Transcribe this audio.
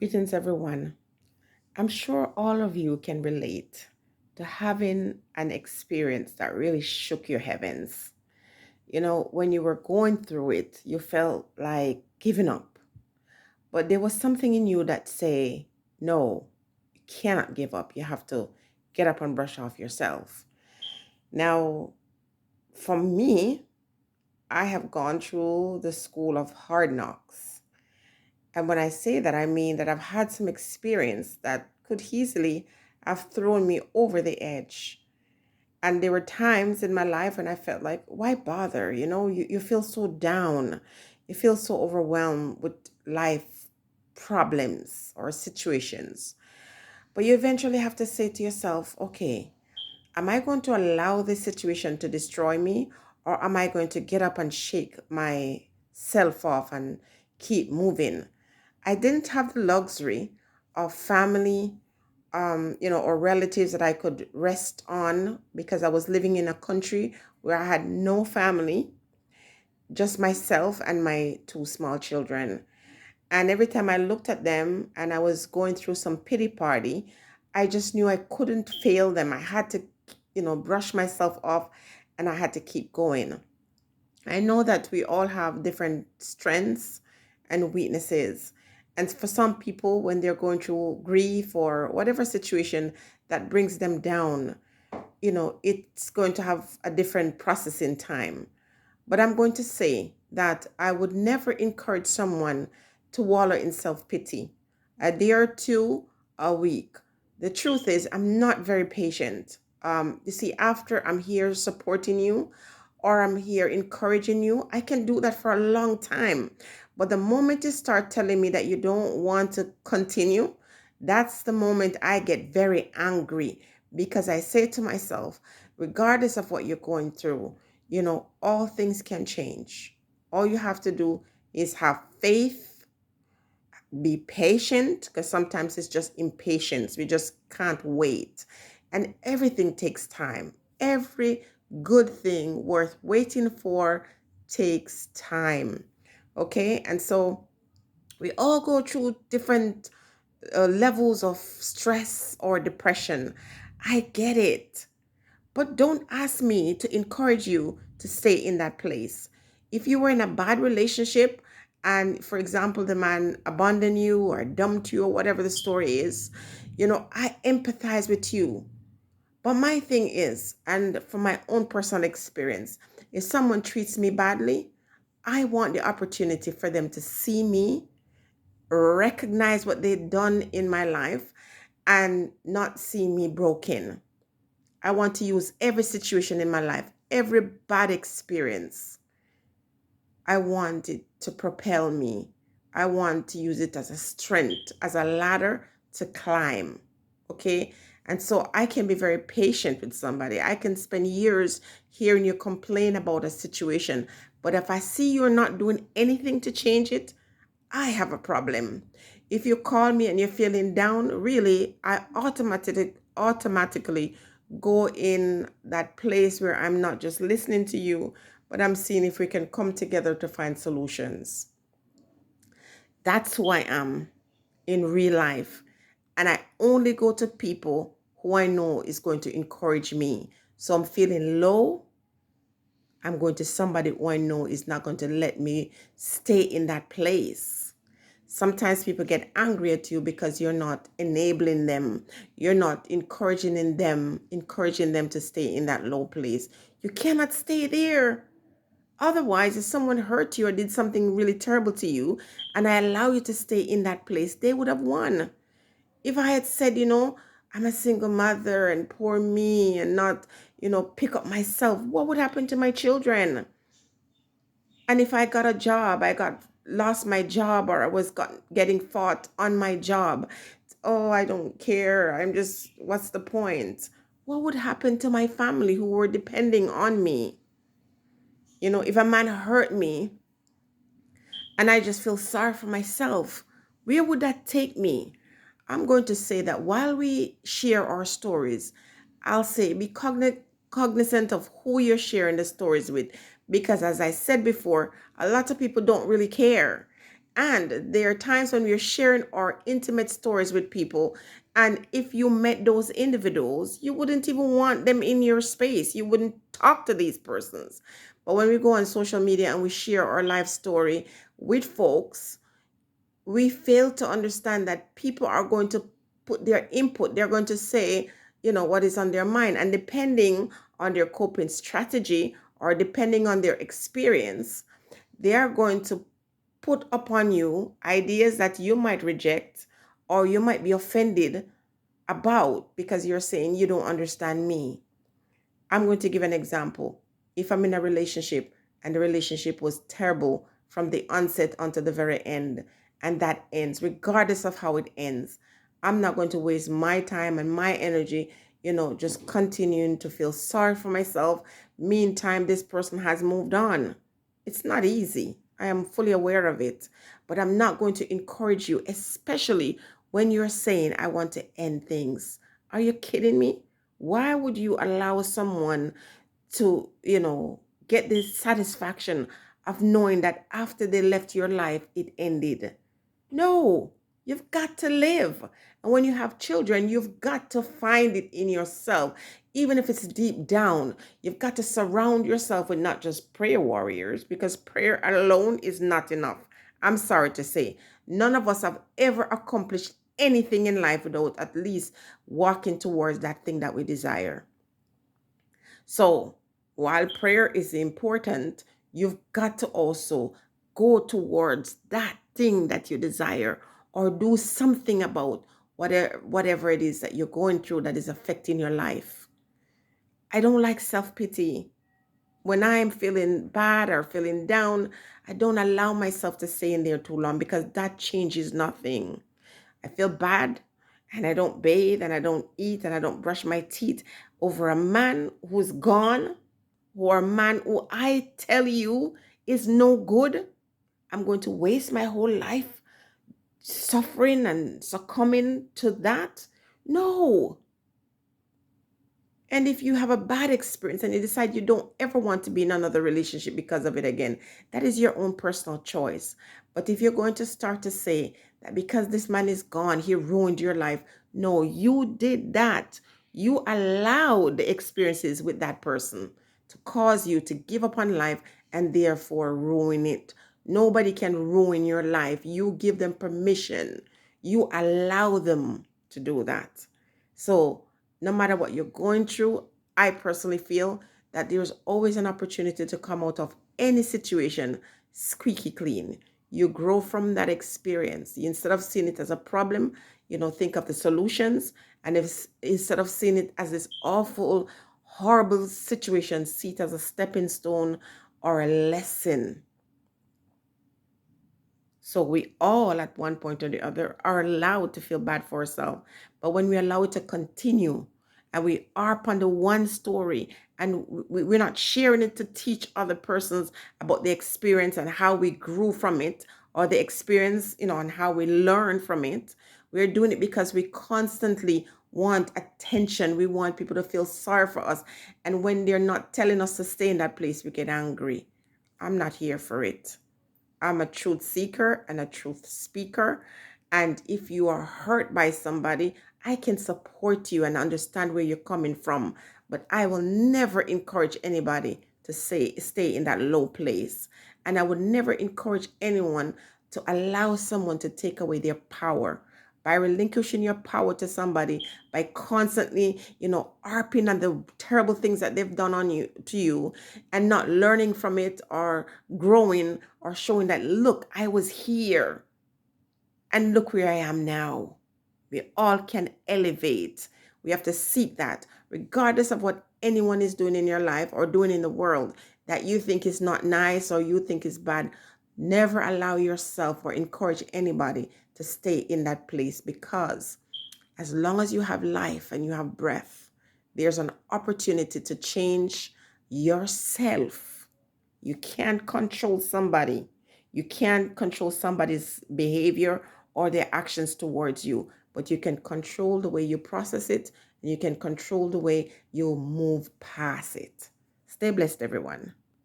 Greetings, everyone. I'm sure all of you can relate to having an experience that really shook your heavens. When you were going through it, you felt like giving up, but there was something in you that say, no, you cannot give up. You have to get up and brush off yourself. Now, for me, I have gone through the school of hard knocks. And when I say that, I mean that I've had some experience that could easily have thrown me over the edge. And there were times in my life when I felt like, why bother? You feel so down. You feel so overwhelmed with life problems or situations. But you eventually have to say to yourself, okay, am I going to allow this situation to destroy me? Or am I going to get up and shake myself off and keep moving? I didn't have the luxury of family, or relatives that I could rest on because I was living in a country where I had no family, just myself and my two small children. And every time I looked at them and I was going through some pity party, I just knew I couldn't fail them. I had to, brush myself off and I had to keep going. I know that we all have different strengths and weaknesses. And for some people, when they're going through grief or whatever situation that brings them down, it's going to have a different processing time. But I'm going to say that I would never encourage someone to wallow in self pity. A day or two a week. The truth is, I'm not very patient. You see, after I'm here supporting you or I'm here encouraging you, I can do that for a long time. But the moment you start telling me that you don't want to continue, that's the moment I get very angry because I say to myself, regardless of what you're going through, all things can change. All you have to do is have faith, be patient, because sometimes it's just impatience. We just can't wait. And everything takes time. Every good thing worth waiting for takes time. Okay. And so we all go through different levels of stress or depression. I get it. But don't ask me to encourage you to stay in that place. If you were in a bad relationship and, for example, the man abandoned you or dumped you or whatever the story is, I empathize with you. But my thing is, and from my own personal experience, if someone treats me badly, I want the opportunity for them to see me, recognize what they've done in my life, and not see me broken. I want to use every situation in my life, every bad experience. I want it to propel me. I want to use it as a strength, as a ladder to climb. Okay. And so I can be very patient with somebody. I can spend years hearing you complain about a situation. But if I see you're not doing anything to change it, I have a problem. If you call me and you're feeling down, really, I automatically go in that place where I'm not just listening to you, but I'm seeing if we can come together to find solutions. That's who I am in real life. And I only go to people who I know is going to encourage me. So I'm feeling low. I'm going to somebody who I know is not going to let me stay in that place. Sometimes people get angry at you because you're not enabling them. You're not encouraging them to stay in that low place. You cannot stay there. Otherwise, if someone hurt you or did something really terrible to you and I allow you to stay in that place, they would have won. If I had said, I'm a single mother and poor me and not, pick up myself, what would happen to my children? And if I got a job, I got lost my job or I was getting fought on my job. Oh, I don't care. What's the point? What would happen to my family who were depending on me? If a man hurt me and I just feel sorry for myself, where would that take me? I'm going to say that while we share our stories, I'll say be cognizant of who you're sharing the stories with. Because as I said before, a lot of people don't really care. And there are times when we're sharing our intimate stories with people. And if you met those individuals, you wouldn't even want them in your space. You wouldn't talk to these persons. But when we go on social media and we share our life story with folks, we fail to understand that people are going to put their input. They're going to say, what is on their mind. And depending on their coping strategy or depending on their experience, they are going to put upon you ideas that you might reject or you might be offended about because you're saying you don't understand me. I'm going to give an example. If I'm in a relationship and the relationship was terrible from the onset until the very end, and that ends, regardless of how it ends, I'm not going to waste my time and my energy, just continuing to feel sorry for myself. Meantime, this person has moved on. It's not easy. I am fully aware of it, but I'm not going to encourage you, especially when you're saying, I want to end things. Are you kidding me? Why would you allow someone to, get this satisfaction of knowing that after they left your life, it ended? No, you've got to live. And when you have children, you've got to find it in yourself, even if it's deep down. You've got to surround yourself with not just prayer warriors, because prayer alone is not enough. I'm sorry to say, none of us have ever accomplished anything in life without at least walking towards that thing that we desire. So, while prayer is important, you've got to also go towards that thing that you desire or do something about whatever it is that you're going through that is affecting your life. I don't like self-pity. When I'm feeling bad or feeling down, I don't allow myself to stay in there too long because that changes nothing. I feel bad and I don't bathe and I don't eat and I don't brush my teeth over a man who's gone or a man who I tell you is no good. I'm going to waste my whole life suffering and succumbing to that. No. And if you have a bad experience and you decide you don't ever want to be in another relationship because of it again, that is your own personal choice. But if you're going to start to say that because this man is gone, he ruined your life, no, you did that. You allowed the experiences with that person to cause you to give up on life and therefore ruin it. Nobody can ruin your life. You give them permission. You allow them to do that. So, no matter what you're going through, I personally feel that there's always an opportunity to come out of any situation squeaky clean. You grow from that experience. Instead of seeing it as a problem, think of the solutions. And if instead of seeing it as this awful, horrible situation, see it as a stepping stone or a lesson. So we all, at one point or the other, are allowed to feel bad for ourselves. But when we allow it to continue and we are upon the one story and we're not sharing it to teach other persons about the experience and how we grew from it or the experience, and how we learn from it, we're doing it because we constantly want attention. We want people to feel sorry for us. And when they're not telling us to stay in that place, we get angry. I'm not here for it. I'm a truth seeker and a truth speaker. And if you are hurt by somebody, I can support you and understand where you're coming from. But I will never encourage anybody to stay in that low place. And I would never encourage anyone to allow someone to take away their power by relinquishing your power to somebody, by constantly, harping on the terrible things that they've done on you to you and not learning from it or growing or showing that, look, I was here and look where I am now. We all can elevate. We have to seek that, regardless of what anyone is doing in your life or doing in the world that you think is not nice or you think is bad. Never allow yourself or encourage anybody to stay in that place, because as long as you have life and you have breath, there's an opportunity to change yourself. You can't control somebody. You can't control somebody's behavior or their actions towards you, but you can control the way you process it and you can control the way you move past it. Stay blessed, everyone.